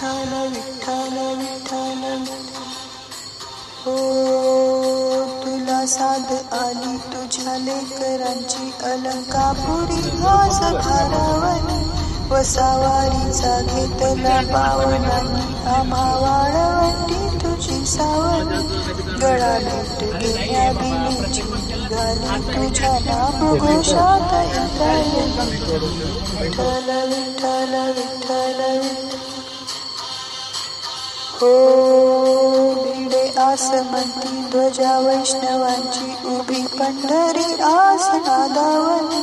विठ्ठल विठ्ठल विठ्ठल हो तुला साध आली तुझ्या लेकरांची अलंकापुरी आज भारावली वसावारीचा घेतला पावलांनी आम्हा वाळवंटी तुझी सावली गळा भेट गेल्या बिनीची निघाली तुझ्या नामघोषात इंद्रायणी विठ्ठल विठ्ठल विठ्ठल हो भिडे आसमंती ध्वजा वैष्णवांची उभी पंढरी आस नादावली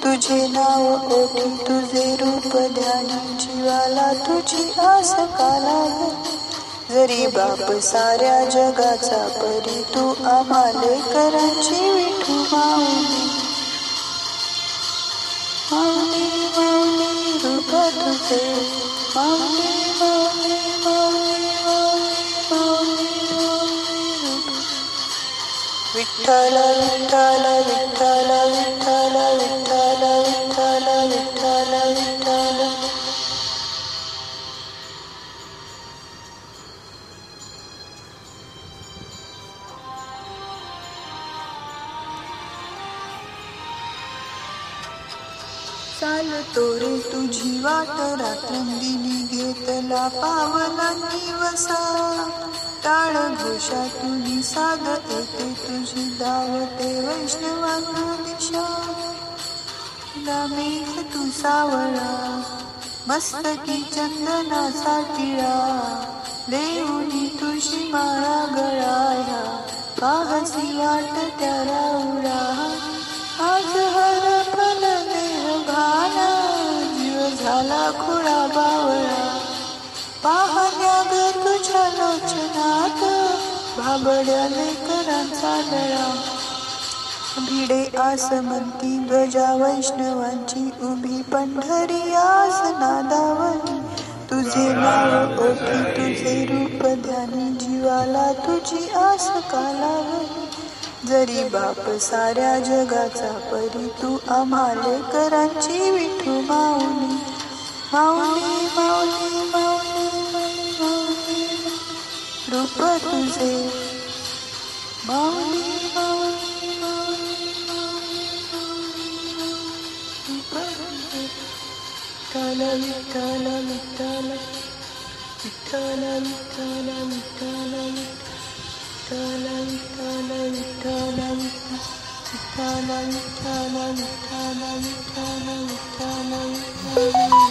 तुझे नाव ओठी तुझे रूप ध्यानी जीवाला तुझी आस का लागली जरी बाप साऱ्या जगाचा परी तू आम्हा लेकरांची विठू माऊली माऊली माऊली रूप तुझे माऊली माऊली माऊली विठ्ठल विठ्ठल विठ्ठल विठ्ठल विठ्ठल विठ्ठल विठ्ठल विठ्ठल चालतो रे तुझी वाट रात्रंदिनी घेतला पावलांनी वसा टाळ घोषातून साध येते तुझी धावते वैष्णवांना दिशा मेघ तू सावळा मस्तकी चंदनाचा टिळा देऊनी तुझी माळा गळाया पाहसी वाट त्या राऊळा आज हर फल देह घाला जीव झाला खुळा बावळा पाहण्या ग तुझ्या लोचनात भाबड्या लेकरांचा डळा भिडे आसमंती ध्वजा वैष्णवांची उभी पंढरी आस नादावली तुझे नाव ओठी तुझे रूप ध्यानी जीवाला तुझी आस का लागली जरी बाप साऱ्या जगाचा परी तू आम्हा लेकरांची विठू माऊली माऊली माऊली माऊली माऊली रूप तुझे माऊली माऊली माऊली रूप तुझे विठ्ठल विठ्ठल विठ्ठल विठ्ठल विठ्ठल विठ्ठल विठ्ठल विठ्ठल विठ्ठल विठ्ठल विठ्ठल विठ्ठल विठ्ठल विठ्ठल विठ्ठल